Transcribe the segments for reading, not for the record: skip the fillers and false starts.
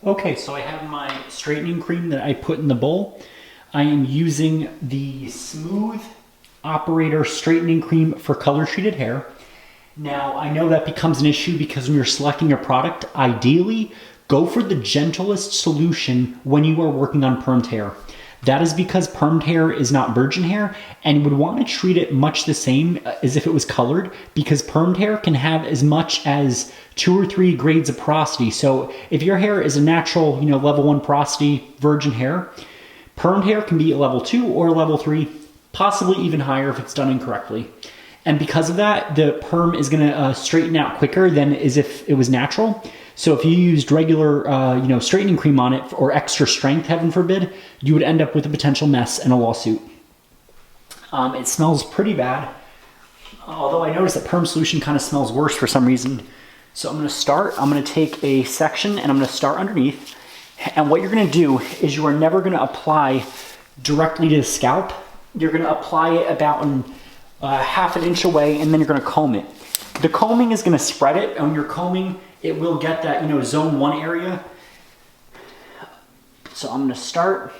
Okay, so I have my straightening cream that I put in the bowl. I am using the Smooth Operator Straightening Cream for color treated hair. Now, I know that becomes an issue because when you're selecting your product, ideally, go for the gentlest solution when you are working on permed hair. That is because permed hair is not virgin hair, and you would want to treat it much the same as if it was colored, because permed hair can have as much as 2 or 3 grades of porosity. So if your hair is a natural, level 1 porosity virgin hair, permed hair can be a level 2 or a level 3, possibly even higher if it's done incorrectly. And because of that, the perm is going to straighten out quicker than as if it was natural. So if you used regular, straightening cream on it or extra strength, heaven forbid, you would end up with a potential mess and a lawsuit. It smells pretty bad, although I noticed that perm solution kind of smells worse for some reason. So I'm going to take a section and I'm going to start underneath. And what you're going to do is you are never going to apply directly to the scalp. You're going to apply it about half an inch away, and then you're going to comb it. The combing is going to spread it, and when you're combing, it will get that, zone 1 area. So I'm going to start,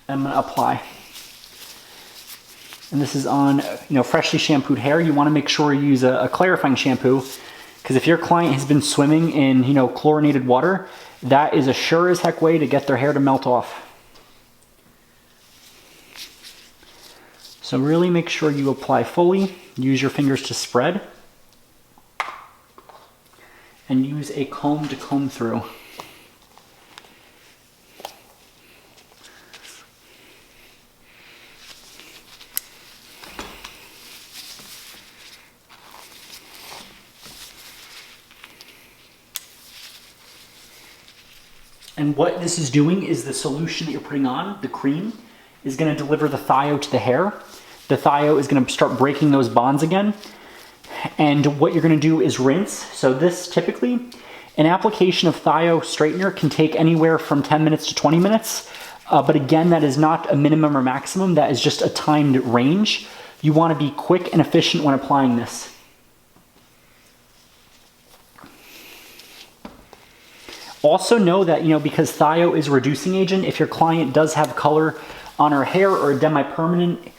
and I'm going to apply. And this is on, freshly shampooed hair. You want to make sure you use a clarifying shampoo, because if your client has been swimming in, chlorinated water, that is a sure as heck way to get their hair to melt off. So really make sure you apply fully, use your fingers to spread, and use a comb to comb through. And what this is doing is the solution that you're putting on, the cream, is going to deliver the Thio to the hair. The Thio is going to start breaking those bonds again. And what you're going to do is rinse. So this typically, an application of Thio straightener can take anywhere from 10 minutes to 20 minutes. But again, that is not a minimum or maximum. That is just a timed range. You want to be quick and efficient when applying this. Also know that, because Thio is a reducing agent, if your client does have color on her hair or a demi-permanent,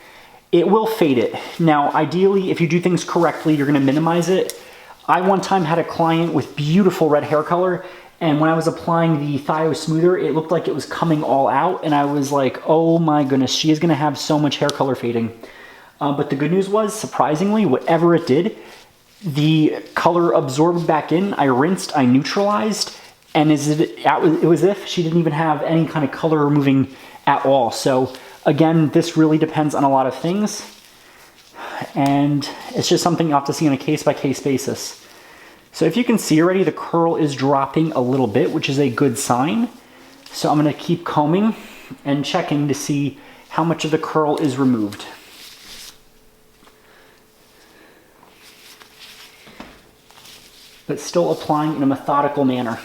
it will fade it. Now, ideally, if you do things correctly, you're going to minimize it. I one time had a client with beautiful red hair color, and when I was applying the Thio Smoother, it looked like it was coming all out, and I was like, oh my goodness, she is going to have so much hair color fading. But the good news was, surprisingly, whatever it did, the color absorbed back in. I rinsed, I neutralized, and it was as if she didn't even have any kind of color removing at all. So again, this really depends on a lot of things, and it's just something you have to see on a case-by-case basis. So if you can see already, the curl is dropping a little bit, which is a good sign. So I'm going to keep combing and checking to see how much of the curl is removed. But still applying in a methodical manner.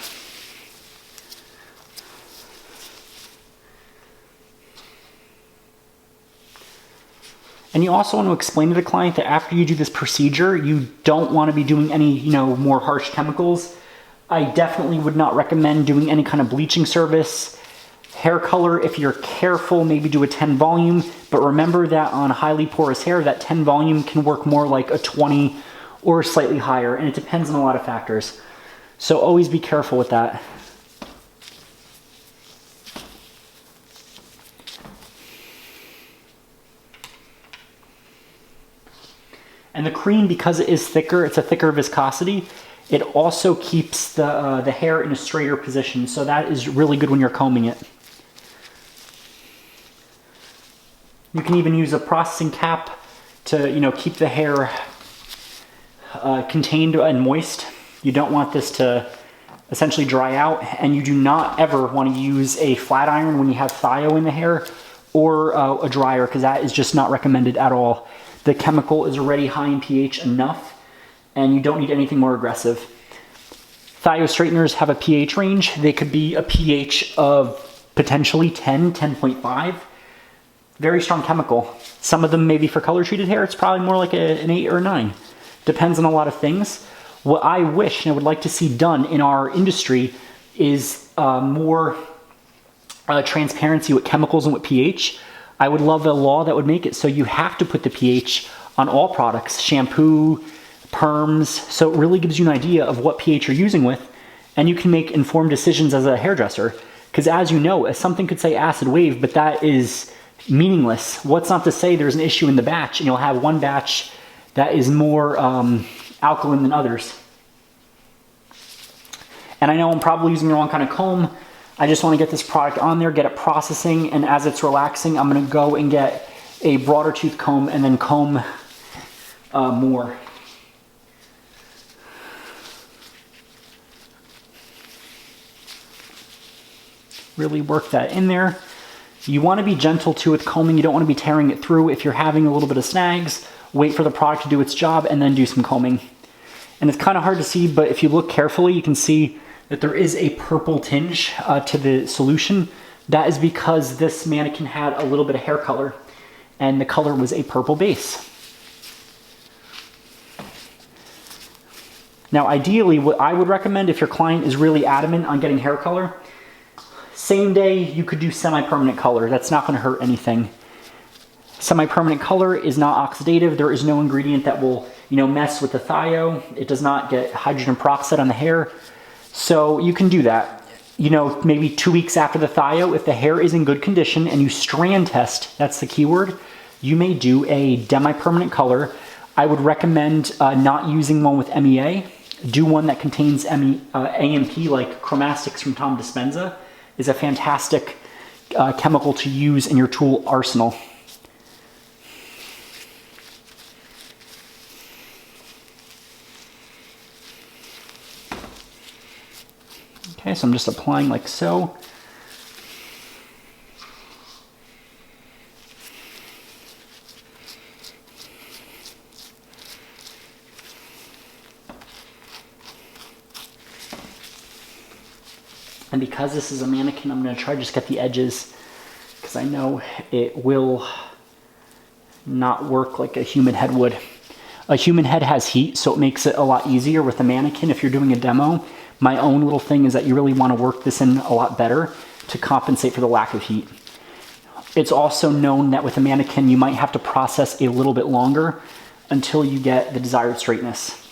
And you also want to explain to the client that after you do this procedure, you don't want to be doing any, more harsh chemicals. I definitely would not recommend doing any kind of bleaching service. Hair color, if you're careful, maybe do a 10 volume. But remember that on highly porous hair, that 10 volume can work more like a 20 or slightly higher. And it depends on a lot of factors. So always be careful with that. And the cream, because it is thicker, it's a thicker viscosity, it also keeps the hair in a straighter position. So that is really good when you're combing it. You can even use a processing cap to, keep the hair contained and moist. You don't want this to essentially dry out, and you do not ever want to use a flat iron when you have Thio in the hair, or a dryer, because that is just not recommended at all. The chemical is already high in pH enough, and you don't need anything more aggressive. Thio straighteners have a pH range. They could be a pH of potentially 10, 10.5. Very strong chemical. Some of them maybe for color treated hair, it's probably more like an 8 or 9. Depends on a lot of things. What I wish and I would like to see done in our industry is more transparency with chemicals and with pH. I would love a law that would make it so you have to put the pH on all products, shampoo, perms, so it really gives you an idea of what pH you're using with, and you can make informed decisions as a hairdresser. Because as you know, something could say acid wave, but that is meaningless. What's not to say there's an issue in the batch, and you'll have one batch that is more alkaline than others. And I know I'm probably using the wrong kind of comb. I just want to get this product on there, get it processing, and as it's relaxing, I'm going to go and get a broader tooth comb and then comb more. Really work that in there. You want to be gentle too with combing. You don't want to be tearing it through. If you're having a little bit of snags, wait for the product to do its job and then do some combing. And it's kind of hard to see, but if you look carefully, you can see that there is a purple tinge to the solution. That is because this mannequin had a little bit of hair color, and the color was a purple base. Now, ideally, what I would recommend if your client is really adamant on getting hair color, same day you could do semi-permanent color. That's not gonna hurt anything. Semi-permanent color is not oxidative. There is no ingredient that will, mess with the Thio. It does not get hydrogen peroxide on the hair. So you can do that. Maybe 2 weeks after the Thio, if the hair is in good condition and you strand test, that's the key word, you may do a demi-permanent color. I would recommend not using one with MEA. Do one that contains AMP, like Chromastix from Tom Dispenza is a fantastic chemical to use in your tool arsenal. Okay, so I'm just applying like so. And because this is a mannequin, I'm going to try to just get the edges, because I know it will not work like a human head would. A human head has heat, so it makes it a lot easier with a mannequin. If you're doing a demo, my own little thing is that you really want to work this in a lot better to compensate for the lack of heat. It's also known that with a mannequin, you might have to process a little bit longer until you get the desired straightness.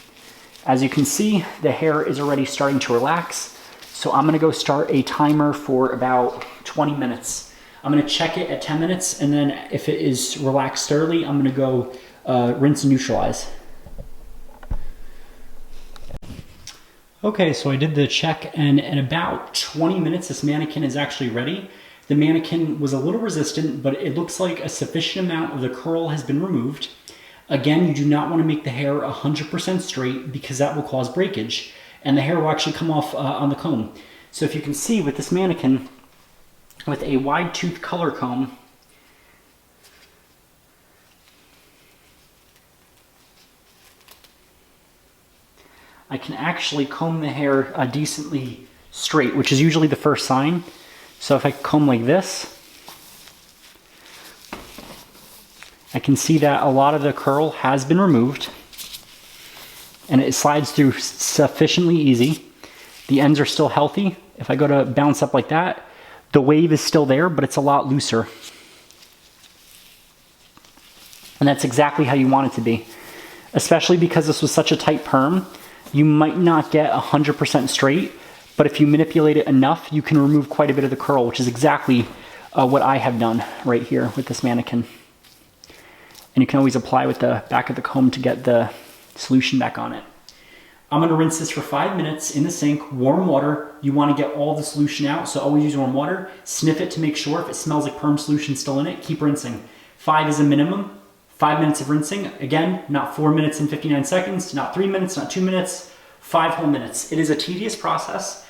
As you can see, the hair is already starting to relax. So I'm gonna go start a timer for about 20 minutes. I'm gonna check it at 10 minutes, and then if it is relaxed thoroughly, I'm gonna go rinse and neutralize. Okay, so I did the check, and in about 20 minutes, this mannequin is actually ready. The mannequin was a little resistant, but it looks like a sufficient amount of the curl has been removed. Again, you do not want to make the hair 100% straight because that will cause breakage, and the hair will actually come off on the comb. So if you can see with this mannequin, with a wide tooth color comb, I can actually comb the hair decently straight, which is usually the first sign. So if I comb like this, I can see that a lot of the curl has been removed, and it slides through sufficiently easy. The ends are still healthy. If I go to bounce up like that, the wave is still there, but it's a lot looser. And that's exactly how you want it to be. Especially because this was such a tight perm, you might not get 100% straight, but if you manipulate it enough, you can remove quite a bit of the curl, which is exactly what I have done right here with this mannequin. And you can always apply with the back of the comb to get the solution back on it. I'm gonna rinse this for 5 minutes in the sink, warm water. You wanna get all the solution out, so always use warm water. Sniff it to make sure if it smells like perm solution still in it, keep rinsing. 5 is a minimum. 5 minutes of rinsing. Again, not 4 minutes and 59 seconds, not 3 minutes, not 2 minutes, 5 whole minutes. It is a tedious process.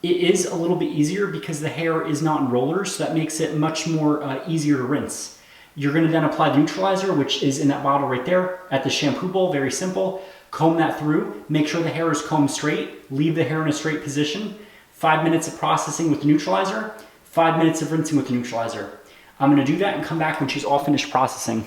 It is a little bit easier because the hair is not in rollers, so that makes it much more easier to rinse. You're gonna then apply the neutralizer, which is in that bottle right there, at the shampoo bowl, very simple. Comb that through, make sure the hair is combed straight, leave the hair in a straight position. 5 minutes of processing with the neutralizer, 5 minutes of rinsing with the neutralizer. I'm gonna do that and come back when she's all finished processing.